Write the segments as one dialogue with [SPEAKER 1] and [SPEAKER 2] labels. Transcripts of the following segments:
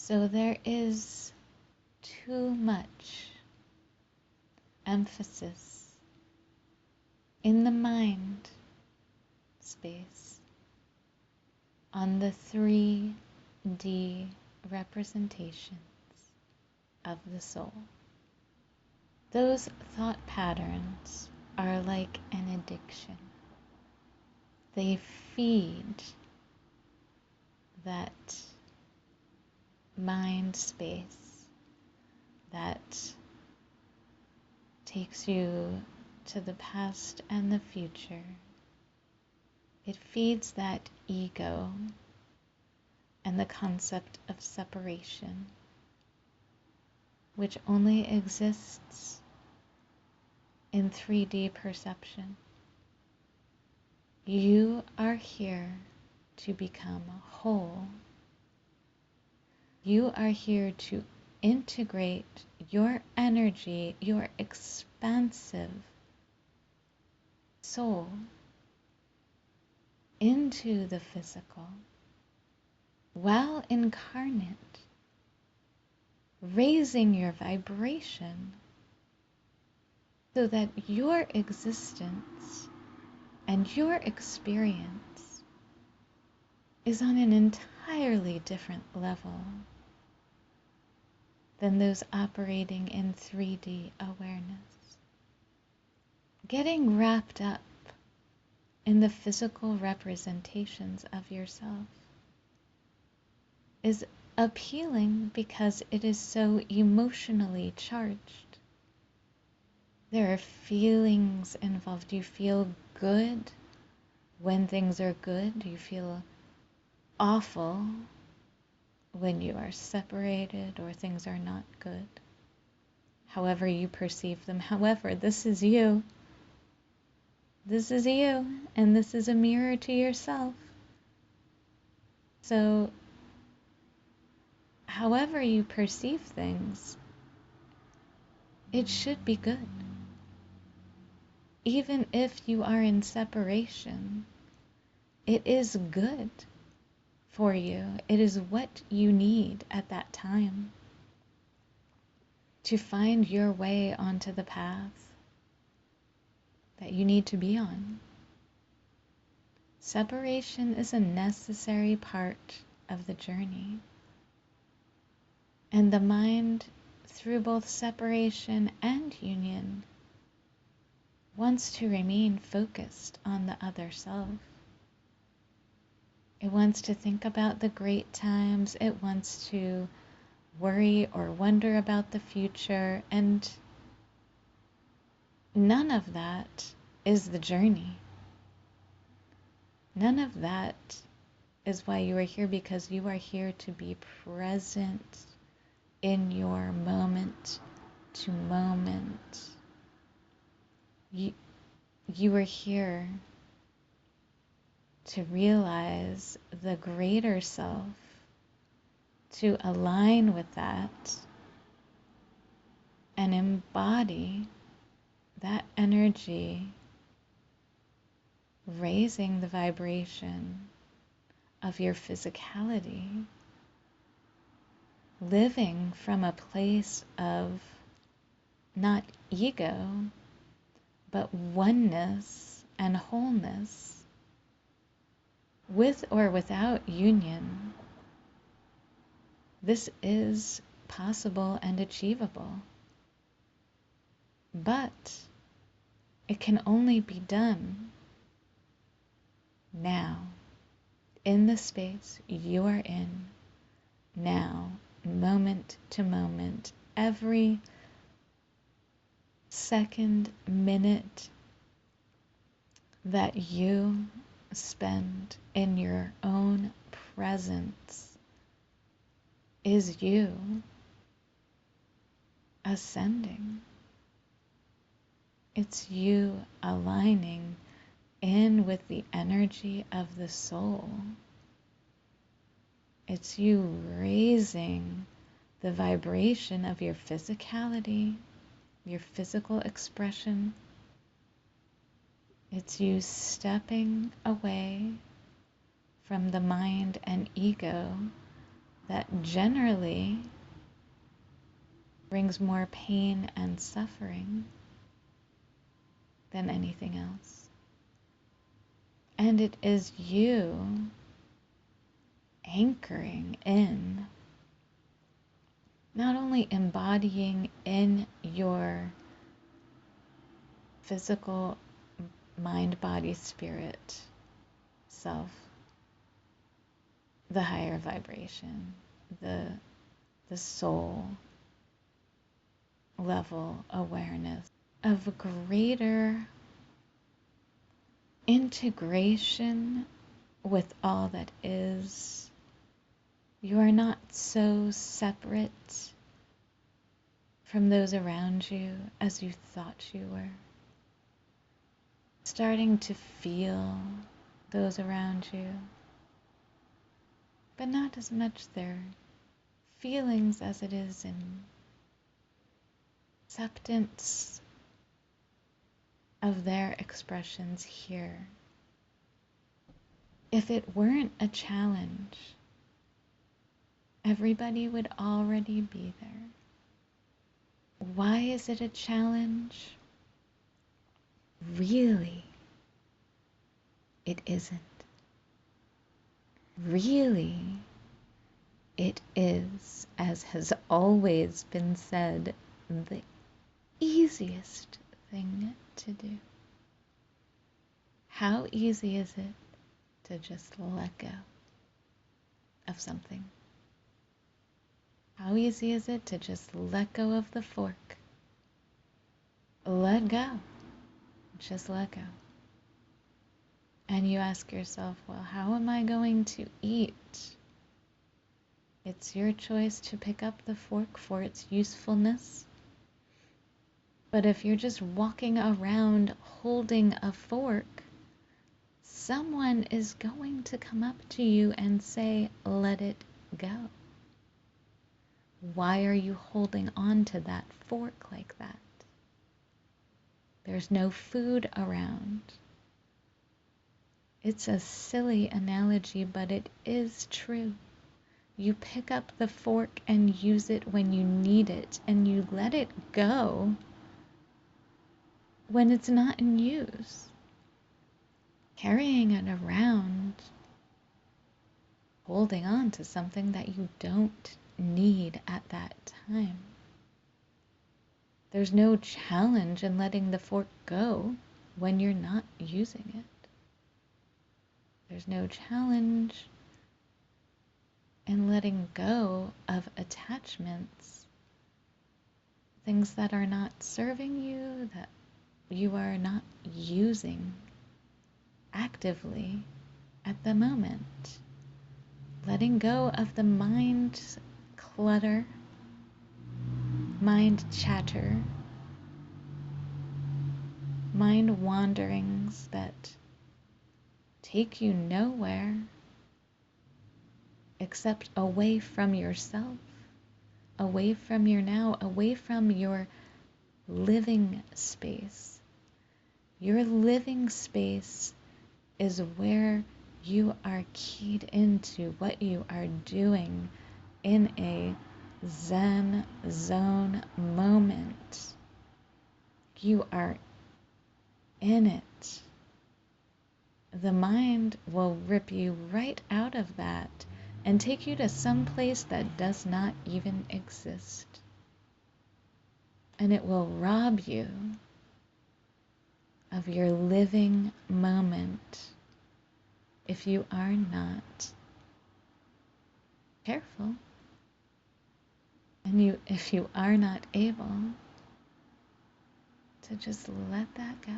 [SPEAKER 1] So there is too much emphasis in the mind space on the 3D representations of the soul. Those thought patterns are like an addiction. They feed that mind space that takes you to the past and the future. It feeds that ego and the concept of separation, which only exists in 3D perception. You are here to become whole. You are here to integrate your energy, your expansive soul into the physical while incarnate, raising your vibration so that your existence and your experience is on an entirely different level than those operating in 3D awareness. Getting wrapped up in the physical representations of yourself is appealing because it is so emotionally charged. There are feelings involved. You feel good when things are good. You feel awful when you are separated or things are not good. However you perceive them. However, this is you. This is you, and this is a mirror to yourself. So, however you perceive things, it should be good. Even if you are in separation, it is good for you. It is what you need at that time to find your way onto the path that you need to be on. Separation is a necessary part of the journey. And the mind, through both separation and union, wants to remain focused on the other self. It wants to think about the great times. It wants to worry or wonder about the future. And none of that is the journey. None of that is why you are here, because you are here to be present in your moment to moment. You are here to realize the greater self, to align with that and embody that energy, raising the vibration of your physicality, living from a place of not ego, but oneness and wholeness, with or without union. This is possible and achievable, but it can only be done now, in the space you are in now, moment to moment, every second, minute that you spend in your own presence is you ascending. It's you aligning in with the energy of the soul. It's you raising the vibration of your physicality, your physical expression. It's you stepping away from the mind and ego that generally brings more pain and suffering than anything else. And it is you anchoring in, not only embodying in your physical mind, body, spirit self, the higher vibration, the soul level awareness of greater integration with all that is. You are not so separate from those around you as you thought you were. Starting to feel those around you, but not as much their feelings as it is in acceptance of their expressions here. If it weren't a challenge, everybody would already be there. Why is it a challenge? Really, it isn't. Really, it is, as has always been said, the easiest thing to do. How easy is it to just let go of something? How easy is it to just let go of the fork? Let go. Just let go. And you ask yourself, well, how am I going to eat? It's your choice to pick up the fork for its usefulness. But if you're just walking around holding a fork, someone is going to come up to you and say, let it go. Why are you holding on to that fork like that? There's no food around. It's a silly analogy, but it is true. You pick up the fork and use it when you need it, and you let it go when it's not in use. Carrying it around, holding on to something that you don't need at that time. There's no challenge in letting the fork go when you're not using it. There's no challenge in letting go of attachments, things that are not serving you, that you are not using actively at the moment. Letting go of the mind clutter, mind chatter, mind wanderings that take you nowhere except away from yourself, away from your now, away from your living space. Your living space is where you are keyed into what you are doing in a Zen zone moment. You are in it. The mind will rip you right out of that and take you to some place that does not even exist. And it will rob you of your living moment if you are not careful. And if you are not able to just let that go.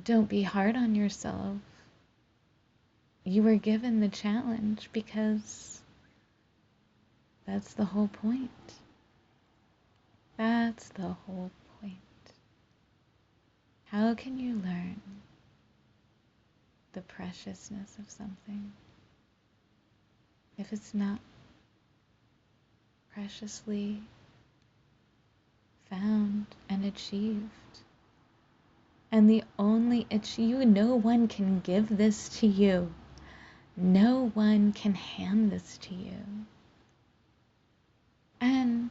[SPEAKER 1] Don't be hard on yourself. You were given the challenge because that's the whole point. That's the whole point. How can you learn the preciousness of something if it's not preciously found and achieved? And the only no one can give this to you. No one can hand this to you. And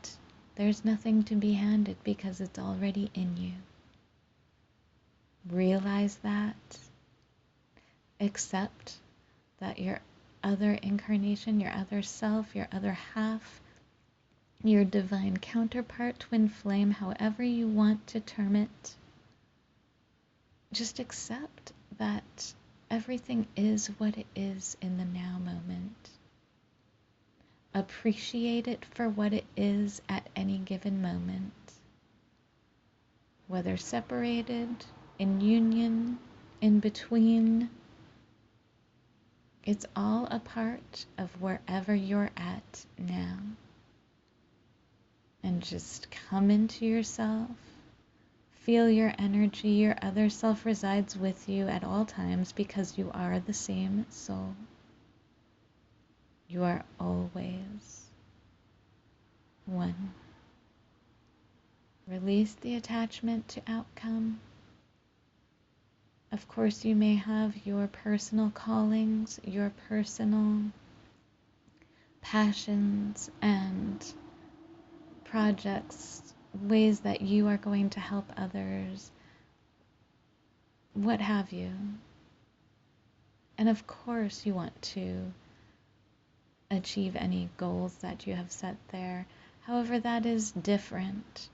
[SPEAKER 1] there's nothing to be handed because it's already in you. Realize that. Accept that your other incarnation, your other self, your other half, your divine counterpart, twin flame, however you want to term it, just accept that everything is what it is in the now moment. Appreciate it for what it is at any given moment. Whether separated, in union, in between, it's all a part of wherever you're at now. And just come into yourself. Feel your energy. Your other self resides with you at all times because you are the same soul. You are always one. Release the attachment to outcome. Of course, you may have your personal callings, your personal passions and projects, ways that you are going to help others, what have you. And of course, you want to achieve any goals that you have set there. However, that is different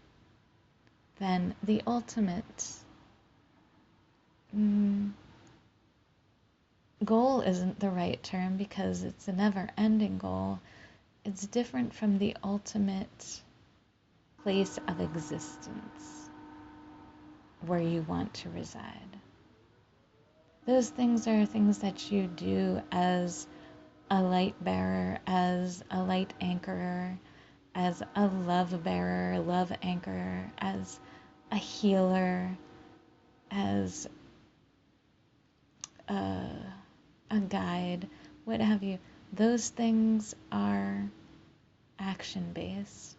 [SPEAKER 1] than the ultimate goal. Isn't the right term because it's a never-ending goal. It's different from the ultimate place of existence where you want to reside. Those things are things that you do as a light bearer, as a light anchorer, as a love bearer, love anchorer, as a healer, as a guide, what have you. Those things are action-based,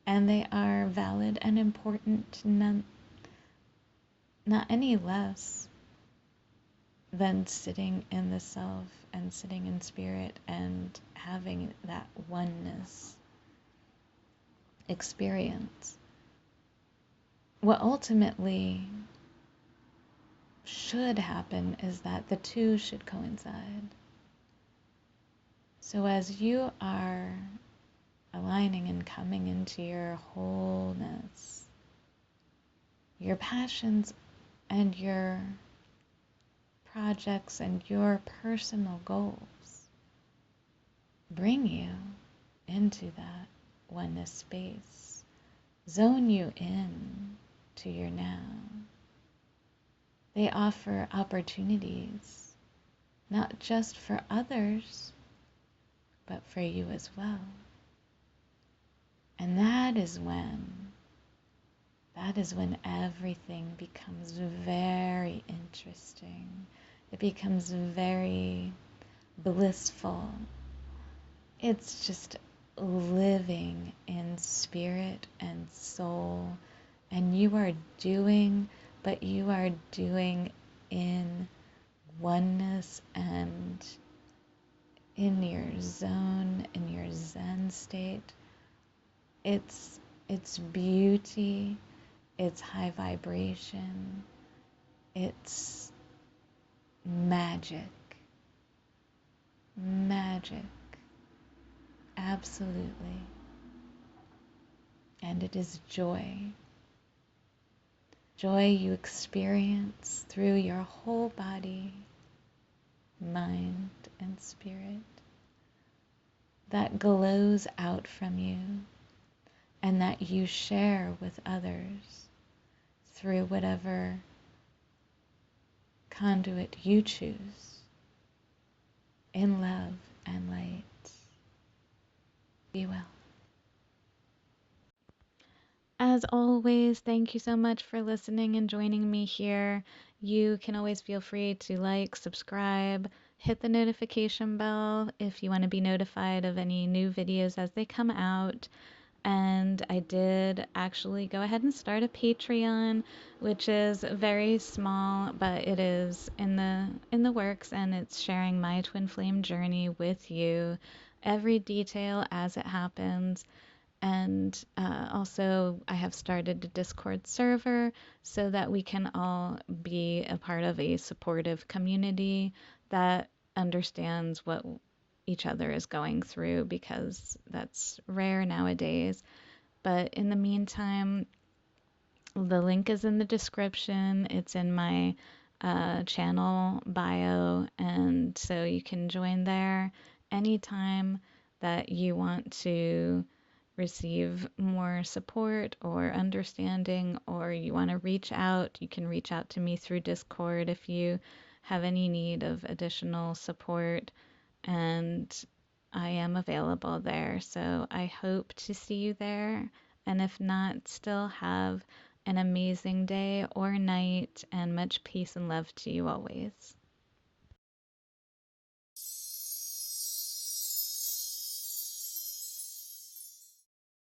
[SPEAKER 1] and they are valid and important, not any less than sitting in the self and sitting in spirit and having that oneness experience. What ultimately should happen is that the two should coincide. So as you are aligning and coming into your wholeness, your passions and your projects and your personal goals bring you into that oneness space, zone you in to your now. They offer opportunities, not just for others, but for you as well. And that is when everything becomes very interesting. It becomes very blissful. It's just living in spirit and soul. And you are doing, but you are doing in oneness and in your zone, in your Zen state. It's beauty, it's high vibration, it's magic, absolutely. And it is joy you experience through your whole body, mind, and spirit, that glows out from you and that you share with others through whatever conduit you choose, in love and light. Be well. As always, thank you so much for listening and joining me here. You can always feel free to like, subscribe, hit the notification bell if you want to be notified of any new videos as they come out. And I did actually go ahead and start a Patreon, which is very small, but it is in the works, and it's sharing my twin flame journey with you, every detail as it happens. And also, I have started a Discord server so that we can all be a part of a supportive community that understands what each other is going through, because that's rare nowadays. But in the meantime, the link is in the description. It's in my channel bio, and so you can join there anytime that you want to receive more support or understanding, or you want to reach out. You can reach out to me through Discord if you have any need of additional support, and I am available there. So I hope to see you there. And if not, still have an amazing day or night, and much peace and love to you always.